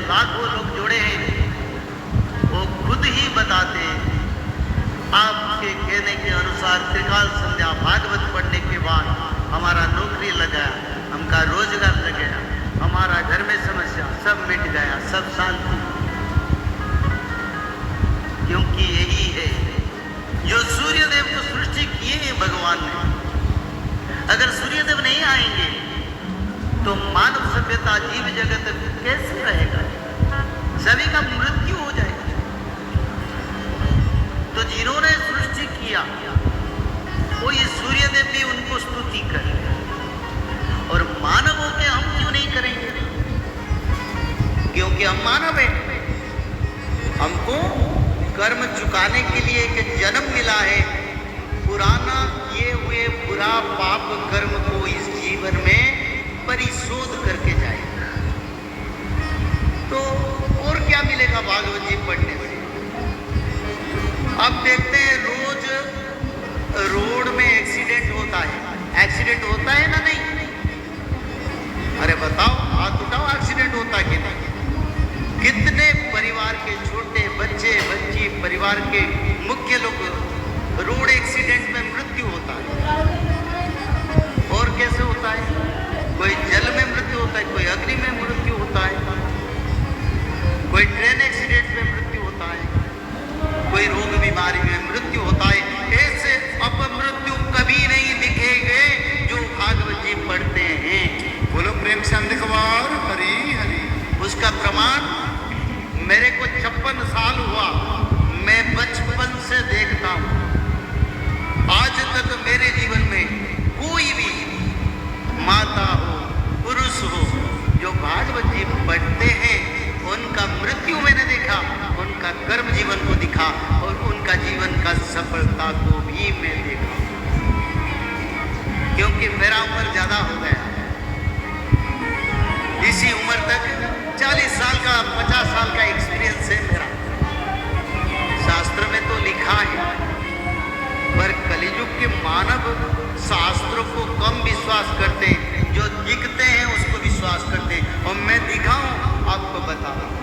लाखों लोग जुड़े हैं, वो खुद ही बताते हैं। आपके कहने के अनुसार त्रिकाल संध्या भागवत पढ़ने के बाद हमारा नौकरी लग गया, हमका रोजगार लग गया, हमारा घर में समस्या सब मिट गया, सब शांति। क्योंकि यही है जो सूर्यदेव को सृष्टि किए हैं भगवान ने। अगर सूर्यदेव नहीं आएंगे तो मानव सभ्यता जीव जगत कैसे रहेगा? सभी का मृत्यु हो जाएगा। तो जिन्होंने सृष्टि किया वो ये सूर्यदेव भी उनको स्तुति करे, और मानव होके हम क्यों नहीं करेंगे? क्योंकि हम मानव हैं, हमको कर्म चुकाने के लिए एक जन्म मिला है। पुराना किए हुए बुरा पाप कर्म को इस जीवन में परिशोध करके जाएगा। तो और क्या मिलेगा भागवत जी पढ़ने से? अब देखते हैं रोज रोड में एक्सीडेंट होता है। एक्सीडेंट होता है ना? नहीं? अरे बताओ, हाथ उठाओ, एक्सीडेंट होता कि नहीं? कितने परिवार के छोटे बच्चे बच्ची, परिवार के मुख्य लोग रोड एक्सीडेंट में मृत्यु होता है। और कैसे होता है? कोई जल में मृत्यु होता है, कोई अग्नि में मृत्यु होता है, कोई ट्रेन एक्सीडेंट में मृत्यु होता है, कोई रोग बीमारी में मृत्यु होता है। ऐसे अपमृत्यु कभी नहीं दिखेंगे जो भागवत जी पढ़ते हैं। बोलो प्रेम से अंधकवार हरी हरी। उसका प्रमाण मेरे को 56 साल हुआ, मैं बचपन से देखता हूं, आज तक मेरे जीवन में कोई भी माता हो, पुरुष हो, जो भागवत जी पढ़ते हैं उनका मृत्यु मैंने देखा, उनका कर्म जीवन को दिखा, और उनका जीवन का सफलता को भी मैं देखा। क्योंकि मेरा उम्र ज्यादा हो गया, इसी उम्र तक 40 साल का 50 साल का एक्सपीरियंस है मेरा। शास्त्र में तो लिखा है, पर कलियुग के मानव शास्त्रों को कम विश्वास करते हैं, जो दिखते हैं उसको विश्वास करते हैं। और मैं दिखाऊं आपको बता रहा हूं,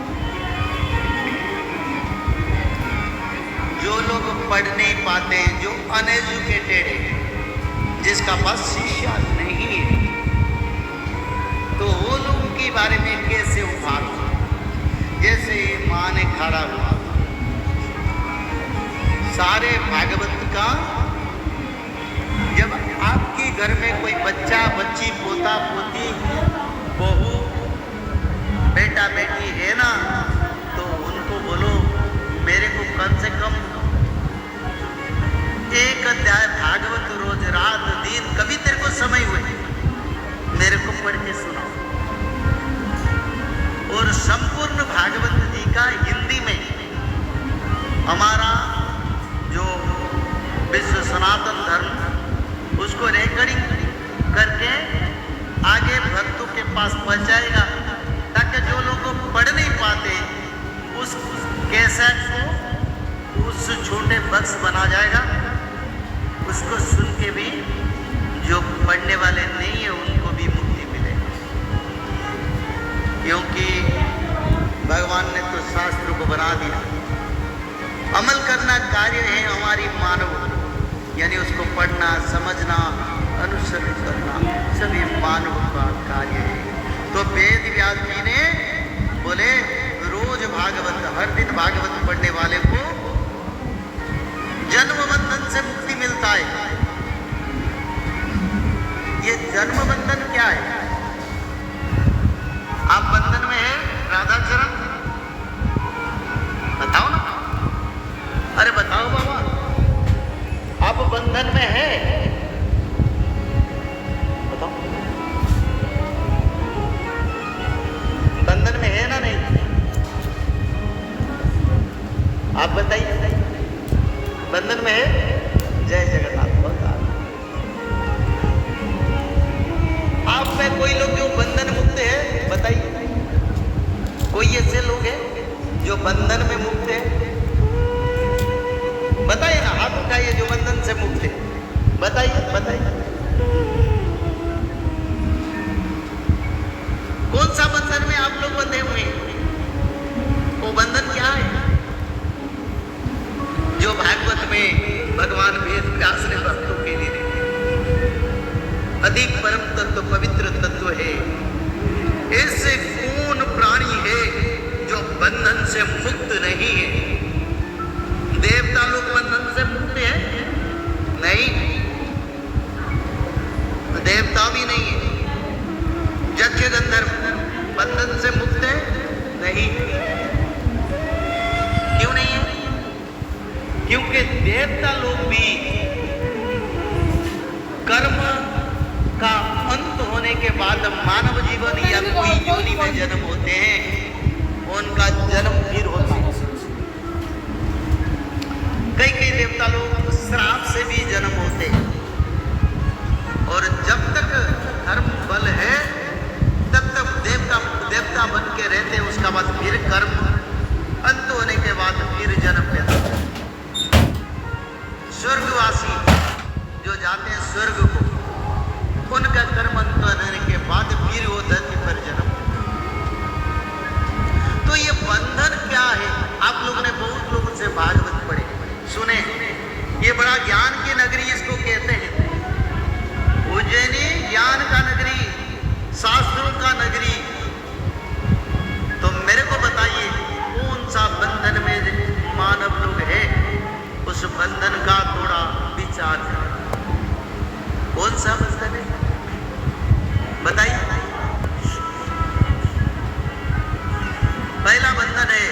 जो लोग पढ़ नहीं पाते हैं, जो अनएजुकेटेड है, जिसका पास शिक्षा नहीं है, तो वो लोगों के बारे में कैसे उभार? जैसे माँ ने खड़ा हुआ, सारे भागवत का, जब आपके घर में कोई बच्चा बच्ची, पोता पोती, बहू बेटा बेटी है ना, तो उनको बोलो मेरे को कम से कम एक अध्याय भागवत रोज रात दिन कभी तेरे को समय हुए मेरे को पढ़ के सुनाओ। और संपूर्ण भागवत जी का हिंदी में हमारा जो विश्व सनातन धर्म उसको रिकॉर्डिंग करके आगे भक्तों के पास पहुंचाएगा, ताकि जो लोग पढ़ नहीं पाते उस कैसेट को उस छोटे बक्स बना जाएगा, उसको सुन के भी जो पढ़ने वाले नहीं है उनको भी मुक्ति मिलेगी। क्योंकि भगवान ने तो शास्त्र को बना दिया, अमल करना कार्य है हमारी मानव, यानी उसको पढ़ना, समझना, अनुसरण करना सभी मानव का कार्य है। तो वेद व्यास जी ने बोले रोज भागवत, हर दिन भागवत पढ़ने वाले को जन्म बंधन से मुक्ति मिलता है। ये जन्म बंधन क्या है? आप बंधन में है राधा चरण? बताओ ना, अरे बताओ बाबा, आप बंधन में है? बताओ, बंधन में है ना नहीं? आप बताइए, बंधन में है? जय जगन्नाथ। आप में कोई लोग जो बंधन मुक्त है बताइए, कोई ऐसे लोग हैं जो बंधन में मुक्त है? बताइए ना, हाथ उठाइए जो बंधन से मुक्त है, बताइए बताइए। कौन सा बंधन में आप लोग बंधे हुए हैं? वो बंधन क्या है जो भागवत में भगवान वेद व्यास ने भक्तों के लिए लिखे? अधिक परम तत्व पवित्र तत्व है, ऐसे कौन प्राणी है जो बंधन से मुक्त नहीं है? देवता लोग बंधन से मुक्त है? नहीं, देवता भी नहीं है। यक्ष गंधर्व बंधन से मुक्त है? नहीं। क्यों नहीं है? क्योंकि देवता लोग भी कर्म का अंत होने के बाद मानव जीवन या कोई योनि में जन्म होते हैं, उनका जन्म फिर होता है। कई देवता लोग श्राप से भी जन्म होते हैं, और जब तक धर्म बल है तब तक देवता बन के रहते हैं। उसका बाद फिर कर्म अंत होने के बाद फिर जन्म लेता है। स्वर्गवासी जो जाते हैं स्वर्ग को, उनका कर्म अंत होने के बाद फिर वो धरती पर जन्म। तो ये बंधन क्या है? आप लोगों ने बहुत लोगों से भागवत पढ़े सुने, ये बड़ा ज्ञान की नगरी इसको कहते हैं। उज्जैनी ज्ञान का नगरी, शास्त्रों का नगरी। तो मेरे को बताइए कौन सा बंधन में मानव लोग है, उस बंधन का थोड़ा विचार करें। कौन सा बंधन है बताइए? पहला बंधन है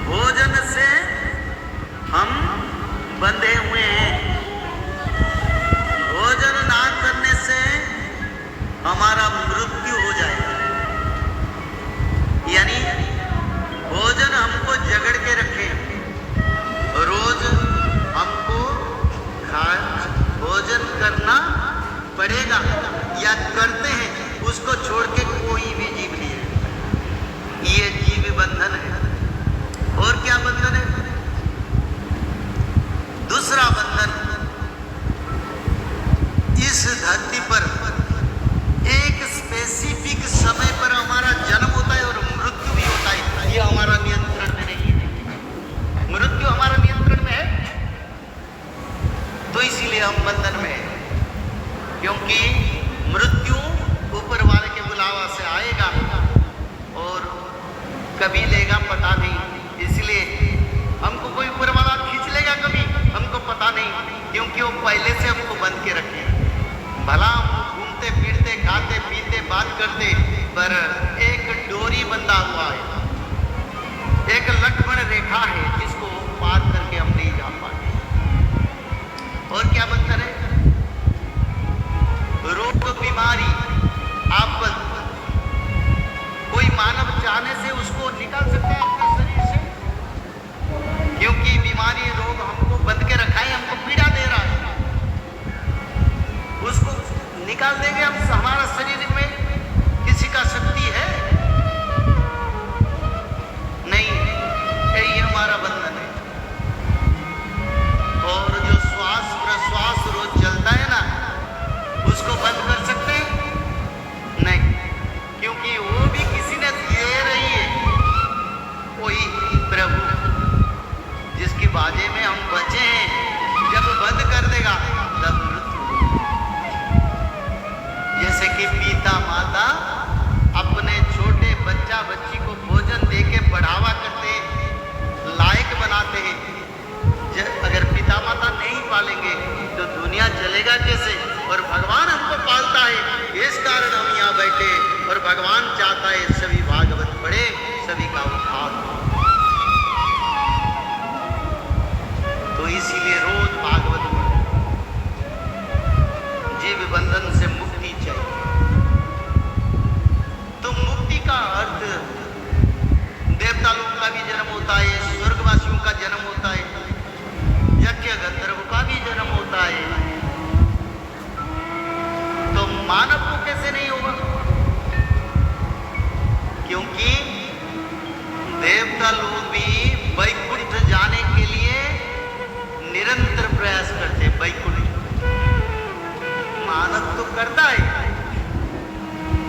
भोजन से हम बंधे हुए हैं। भोजन ना करने से हमारा मृत्यु हो जाएगा, यानी भोजन हमको जगड़ के रखे, रोज हमको भोजन करना पड़ेगा या करते हैं, उसको छोड़ के कोई भी जीव नहीं है। ये जीव बंधन है। और क्या बंधन है? दूसरा बंधन, इस धरती पर एक स्पेसिफिक समय पर हमारा जन्म होता है और मृत्यु भी होता है। ये हमारा नियंत्रण में नहीं है। मृत्यु हमारा नियंत्रण में है, तो इसीलिए हम बंधन में हैं। क्योंकि मृत्यु ऊपर वाले के बुलावा से आएगा और कभी लेगा पता नहीं। इसलिए हमको कोई ऊपर वाला खींच लेगा कभी, हमको पता नहीं, क्योंकि वो पहले से हमको बंद के रखे। भला हम घूमते फिरते खाते पीते बात करते, पर एक डोरी बंधा हुआ है, एक लक्ष्मण रेखा है जिसको पार करके हम नहीं जा पाते। और क्या बंधन है? रोग बीमारी। आप कोई मानव चाहने से उसको निकाल सकते हैं अपने शरीर से, क्योंकि बीमारी रोग हमको बंद के रखा है, हमको पीड़ा दे रहा है। उसको निकाल देंगे हम? हमारा शरीर में किसी का शक्ति है? नहीं, यही हमारा बंधन है। और जो श्वास प्रश्वास रोज चलता है ना, उसको बंद कर सकते हैं? नहीं, क्योंकि वो भी किसी ने दे रही है। वही प्रभु जिसकी बाजे में हम बचे हैं, जब बंद कर देगा तब मृत्यु। जैसे कि पिता माता अपने छोटे बच्चा बच्ची को भोजन देके बढ़ावा करते, लायक बनाते हैं। अगर पिता माता नहीं पालेंगे तो दुनिया चलेगा कैसे? और भगवान हमको पालता है, इस कारण हम यहाँ बैठे, और भगवान चाहता है सभी भागवत पढ़े, सभी का उद्धार हो। तो इसीलिए रोज भागवत पढ़े। जीव बंधन से मुक्ति चाहिए। तो मुक्ति का अर्थ, देवता लोग का भी जन्म होता है, स्वर्गवासियों का जन्म होता है, यज्ञ गंधर्व का भी जन्म होता है। तो मानव को कैसे नहीं होगा? क्योंकि देवता लोग भी वैकुंठ जाने के लिए निरंतर प्रयास करते। वैकुंठ मानव तो करता है,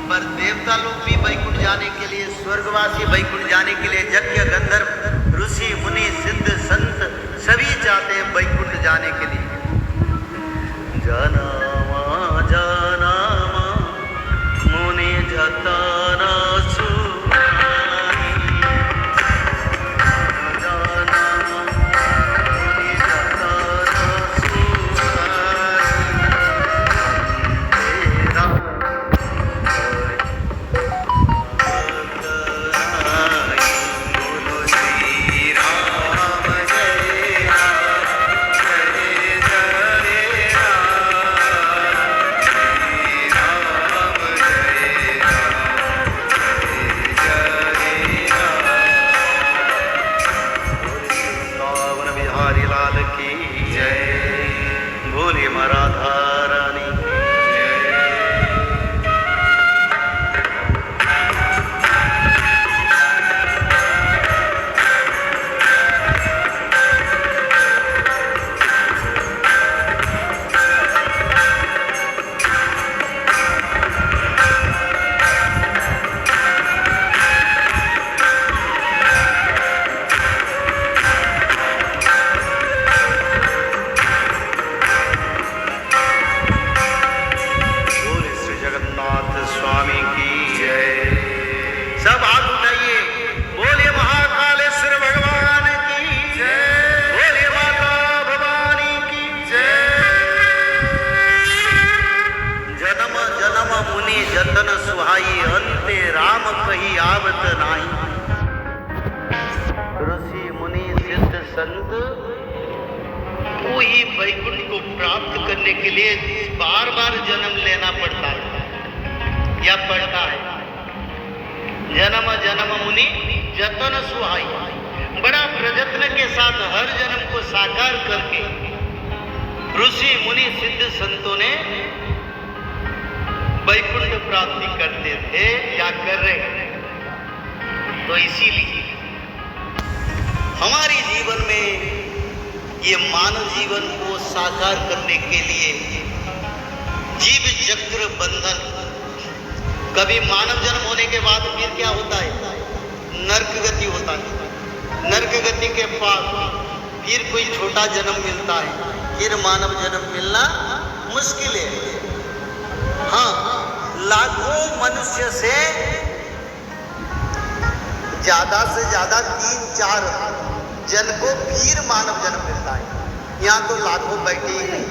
पर देवता लोग भी वैकुंठ जाने के लिए, स्वर्गवासी वैकुंठ जाने के लिए यज्ञ गंधर्व ऋषि मुनि सिद्ध संत सभी चाहते हैं वैकुंठ जाने के लिए। जनामा जनामा मुनि जताना जतन सुहाई अंते राम कही आवत नाही। ऋषि मुनि सिद्ध संत को ही वैकुंठ को प्राप्त करने के लिए बार बार जन्म लेना पड़ता है या पड़ता है। जन्म जन्म मुनि जतन सुहाई, बड़ा प्रयत्न के साथ हर जन्म को साकार करके ऋषि मुनि सिद्ध संतों ने वैकुंठ प्राप्ति करते थे या कर रहे हैं। तो इसीलिए हमारे जीवन में ये मानव जीवन को साकार करने के लिए जीव चक्र बंधन, कभी मानव जन्म होने के बाद फिर क्या होता है, नरक गति होता है। नरक गति के बाद फिर कोई छोटा जन्म मिलता है, फिर मानव जन्म मिलना मुश्किल है। हाँ, लाखों मनुष्य से ज्यादा 3-4 जन को फिर मानव जन्म मिलता है। यहाँ तो लाखों बैठे ही नहीं।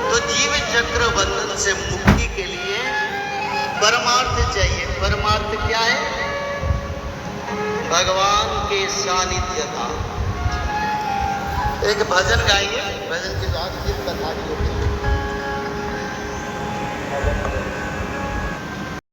तो जीव चक्र बंधन से मुक्ति के लिए परमार्थ चाहिए। परमार्थ क्या है? भगवान के सानिध्य का। एक भजन गाएंगे, भजन के बाद फिर कथा की ओर